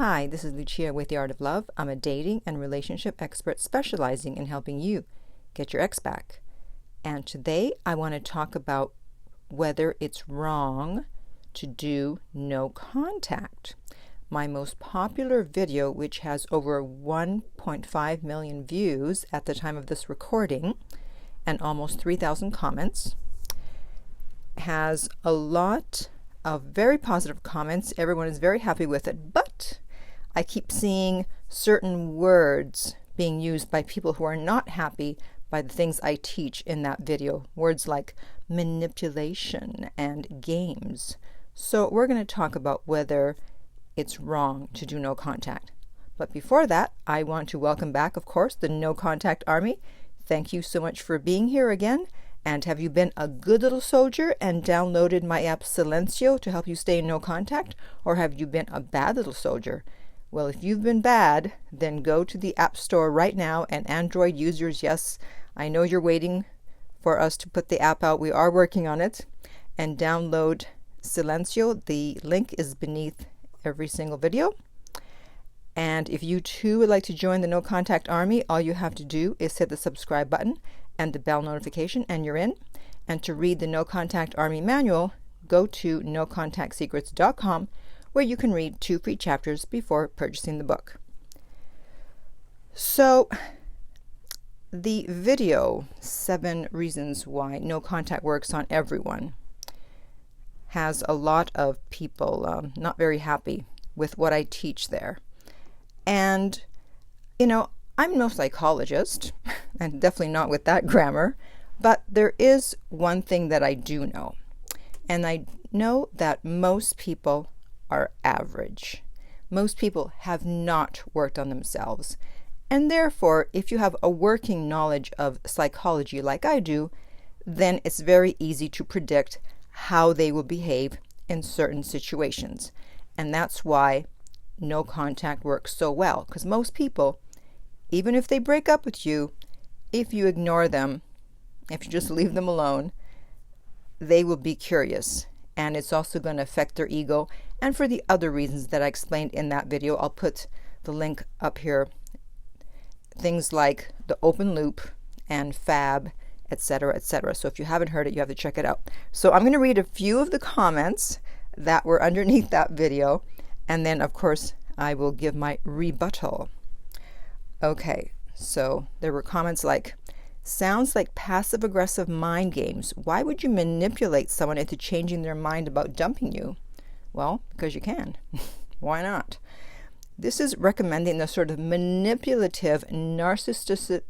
Hi, this is Lucia with The Art of Love. I'm a dating and relationship expert specializing in helping you get your ex back. And today I want to talk about whether it's wrong to do no contact. My most popular video, which has over 1.5 million views at the time of this recording and almost 3,000 comments, has a lot of very positive comments. Everyone is very happy with it, but I keep seeing certain words being used by people who are not happy by the things I teach in that video. Words like manipulation and games. So we're going to talk about whether it's wrong to do no contact. But before that, I want to welcome back, of course, the No Contact Army. Thank you so much for being here again. And have you been a good little soldier and downloaded my app Silencio to help you stay in no contact? Or have you been a bad little soldier? Well, if you've been bad, then go to the App Store right now. And Android users, yes, I know you're waiting for us to put the app out. We are working on it. And download Silencio. The link is beneath every single video. And if you too would like to join the No Contact Army, all you have to do is hit the subscribe button and the bell notification, and you're in. And to read the No Contact Army manual, go to nocontactsecrets.com, where you can read 2 free chapters before purchasing the book. So, the video, 7 Reasons Why No Contact Works on Everyone, has a lot of people not very happy with what I teach there. And, you know, I'm no psychologist, and definitely not with that grammar, but there is one thing that I do know. And I know that most people are average. Most people have not worked on themselves. And therefore, if you have a working knowledge of psychology like I do, then it's very easy to predict how they will behave in certain situations. And that's why no contact works so well, because most people, even if they break up with you, if you ignore them, if you just leave them alone, they will be curious. And it's also going to affect their ego. And for the other reasons that I explained in that video, I'll put the link up here. Things like the open loop and fab, etc., etc. So if you haven't heard it, you have to check it out. So I'm going to read a few of the comments that were underneath that video. And then, of course, I will give my rebuttal. Okay, so there were comments like, sounds like passive-aggressive mind games. Why would you manipulate someone into changing their mind about dumping you? Well, because you can. Why not? This is recommending the sort of manipulative, narcissistic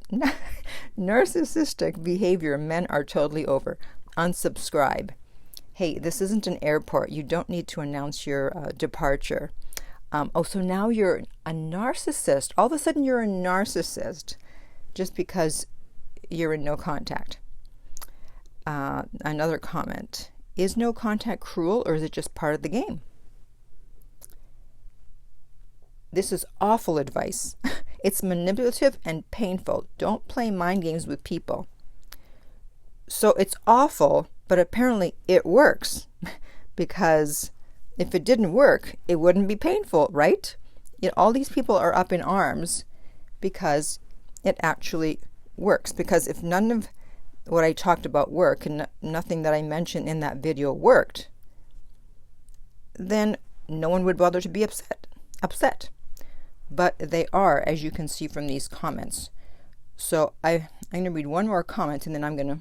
behavior men are totally over. Unsubscribe. Hey, this isn't an airport. You don't need to announce your departure. So now you're a narcissist. All of a sudden you're a narcissist just because you're in no contact. Another comment. Is no contact cruel, or is it just part of the game? This is awful advice. It's manipulative and painful. Don't play mind games with people. So it's awful, but apparently it works because if it didn't work, it wouldn't be painful, right? All these people are up in arms because it actually works. Because if none of what I talked about worked and nothing that I mentioned in that video worked, then no one would bother to be upset. But they are, as you can see from these comments. So I'm going to read one more comment, and then I'm going to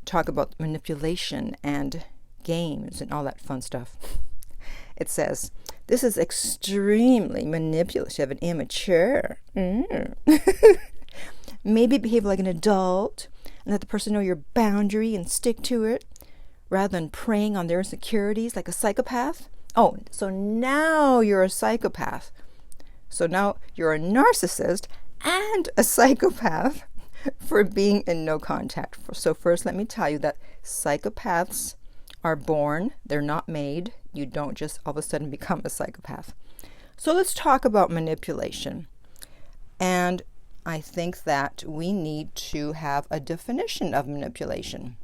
talk about manipulation and games and all that fun stuff. It says, this is extremely manipulative and immature. Maybe behave like an adult and let the person know your boundary and stick to it rather than preying on their insecurities like a psychopath. Oh, so now you're a psychopath. So now you're a narcissist and a psychopath for being in no contact. So first, let me tell you that psychopaths are born. They're not made. You don't just all of a sudden become a psychopath. So let's talk about manipulation. And I think that we need to have a definition of manipulation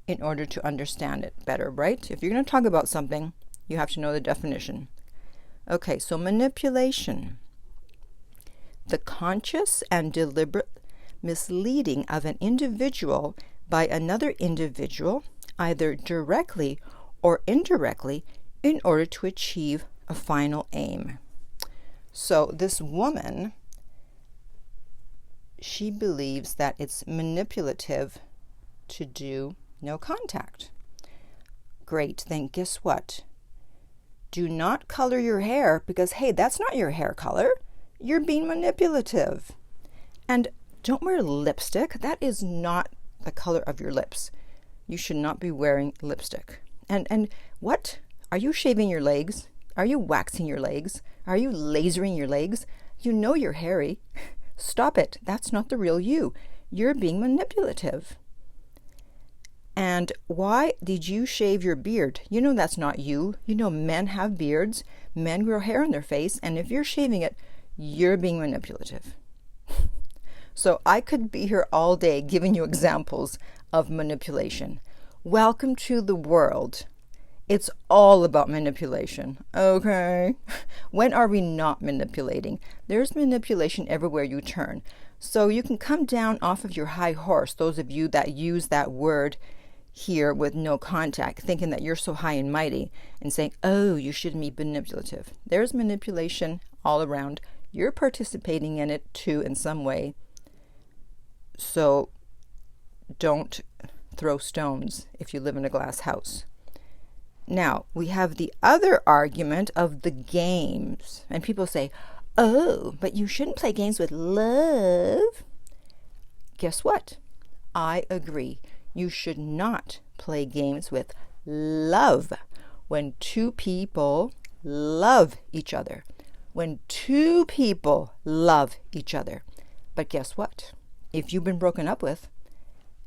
in order to understand it better, right? If you're going to talk about something, you have to know the definition. Okay, so manipulation. The conscious and deliberate misleading of an individual by another individual, either directly or indirectly, in order to achieve a final aim. So this woman, she believes that it's manipulative to do no contact. Great, then guess what? Do not color your hair because, hey, that's not your hair color. You're being manipulative. And don't wear lipstick. That is not the color of your lips. You should not be wearing lipstick. And what? Are you shaving your legs? Are you waxing your legs? Are you lasering your legs? You know you're hairy. Stop it. That's not the real you. You're being manipulative. And why did you shave your beard? You know that's not you. You know men have beards. Men grow hair on their face. And if you're shaving it, you're being manipulative. So I could be here all day giving you examples of manipulation. Welcome to the world. It's all about manipulation, okay? When are we not manipulating? There's manipulation everywhere you turn. So you can come down off of your high horse, those of you that use that word here with no contact, thinking that you're so high and mighty and saying, oh, you shouldn't be manipulative. There's manipulation all around. You're participating in it too in some way. So don't throw stones if you live in a glass house. Now, we have the other argument of the games. And people say, oh, but you shouldn't play games with love. Guess what? I agree. You should not play games with love. When two people love each other. When two people love each other. But guess what? If you've been broken up with,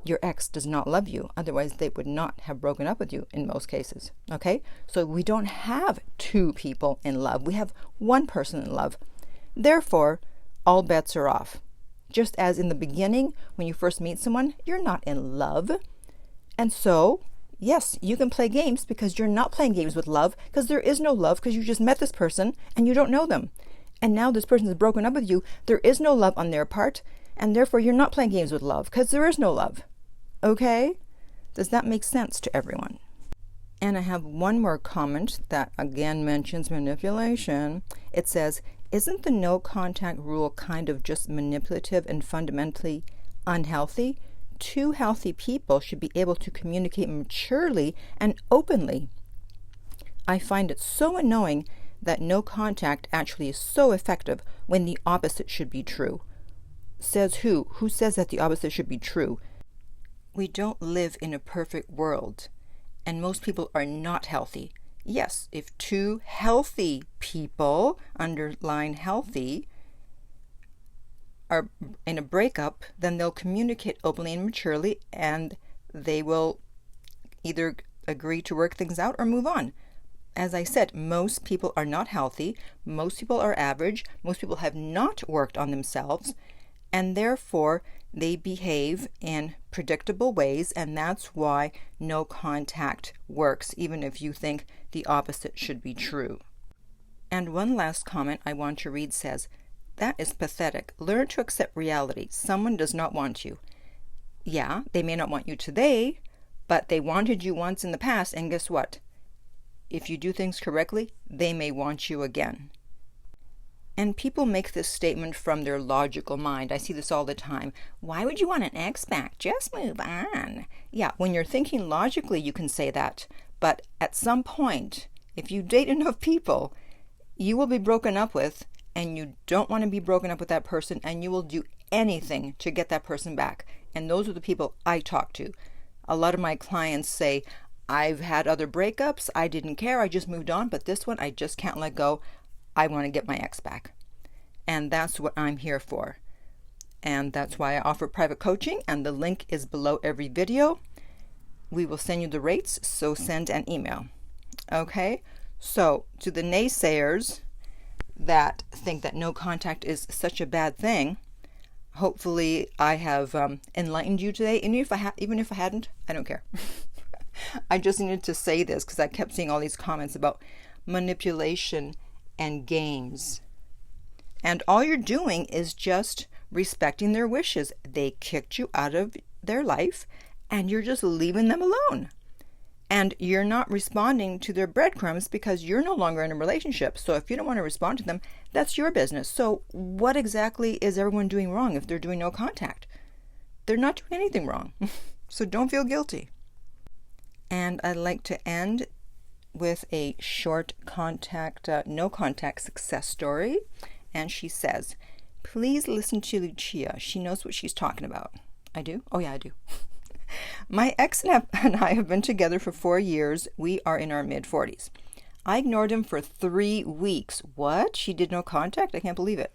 your ex does not love you. Otherwise, they would not have broken up with you in most cases. Okay? So we don't have two people in love. We have one person in love. Therefore, all bets are off. Just as in the beginning, when you first meet someone, you're not in love. And so, yes, you can play games because you're not playing games with love because there is no love because you just met this person and you don't know them. And now this person has broken up with you. There is no love on their part. And therefore, you're not playing games with love because there is no love. Okay? Does that make sense to everyone? And I have one more comment that again mentions manipulation. It says, isn't the no contact rule kind of just manipulative and fundamentally unhealthy? Two healthy people should be able to communicate maturely and openly. I find it so annoying that no contact actually is so effective when the opposite should be true. Says who? Who says that the opposite should be true? We don't live in a perfect world, and most people are not healthy. Yes, if two healthy people, underline healthy, are in a breakup, then they'll communicate openly and maturely, and they will either agree to work things out or move on. As I said, most people are not healthy. Most people are average. Most people have not worked on themselves, and therefore they behave in predictable ways, and that's why no contact works, even if you think the opposite should be true. And one last comment I want to read says, that is pathetic. Learn to accept reality. Someone does not want you. Yeah, they may not want you today, but they wanted you once in the past, and guess what? If you do things correctly, they may want you again. And people make this statement from their logical mind. I see this all the time. Why would you want an ex back? Just move on. Yeah, when you're thinking logically, you can say that. But at some point, if you date enough people, you will be broken up with, and you don't want to be broken up with that person, and you will do anything to get that person back. And those are the people I talk to. A lot of my clients say, I've had other breakups. I didn't care. I just moved on. But this one, I just can't let go. I want to get my ex back. And that's what I'm here for. And that's why I offer private coaching. And the link is below every video. We will send you the rates. So send an email. Okay? So to the naysayers that think that no contact is such a bad thing, hopefully I have enlightened you today. And even if I hadn't, I don't care. I just needed to say this because I kept seeing all these comments about manipulation and games. And all you're doing is just respecting their wishes. They kicked you out of their life, and you're just leaving them alone. And you're not responding to their breadcrumbs because you're no longer in a relationship. So if you don't want to respond to them, that's your business. So what exactly is everyone doing wrong if they're doing no contact? They're not doing anything wrong. So don't feel guilty. And I'd like to end with a short no contact success story. And she says, please listen to Lucia. She knows what she's talking about. I do? Oh yeah, I do. My ex and I have been together for 4 years. We are in our mid-40s. I ignored him for 3 weeks. What? She did no contact? I can't believe it.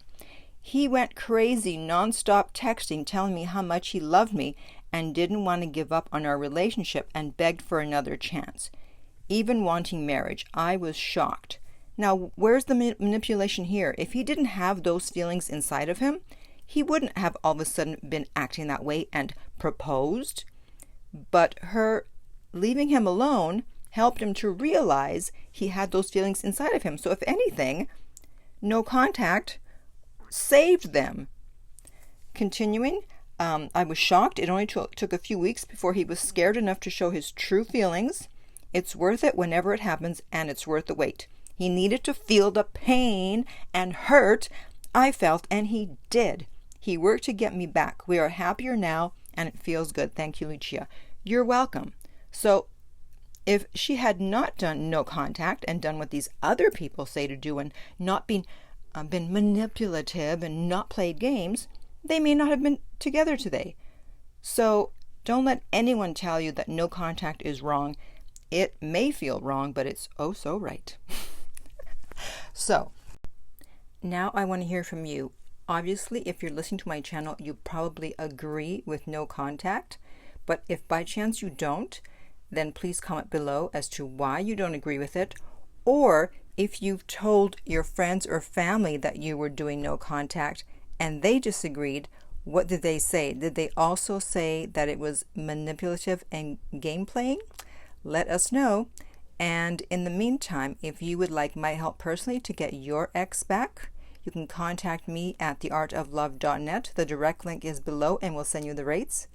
He went crazy, nonstop texting, telling me how much he loved me and didn't want to give up on our relationship and begged for another chance, even wanting marriage. I was shocked. Now, where's the manipulation here? If he didn't have those feelings inside of him, he wouldn't have all of a sudden been acting that way and proposed. But her leaving him alone helped him to realize he had those feelings inside of him. So if anything, no contact saved them. Continuing, I was shocked. It only took a few weeks before he was scared enough to show his true feelings. It's worth it whenever it happens, and it's worth the wait. He needed to feel the pain and hurt I felt, and he did. He worked to get me back. We are happier now, and it feels good. Thank you, Lucia. You're welcome. So if she had not done no contact and done what these other people say to do and not been manipulative and not played games, they may not have been together today. So don't let anyone tell you that no contact is wrong. It may feel wrong, but it's oh so right. So now I want to hear from you. Obviously, if you're listening to my channel, you probably agree with no contact. But if by chance you don't, then please comment below as to why you don't agree with it. Or if you've told your friends or family that you were doing no contact and they disagreed, what did they say? Did they also say that it was manipulative and game playing? Let us know. And in the meantime, if you would like my help personally to get your ex back, you can contact me at theartoflove.net. The direct link is below and we'll send you the rates.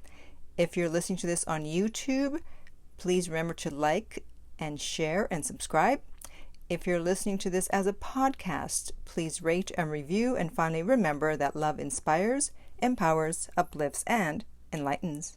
If you're listening to this on YouTube, please remember to like and share and subscribe. If you're listening to this as a podcast, please rate and review. And finally, remember that love inspires, empowers, uplifts, and enlightens.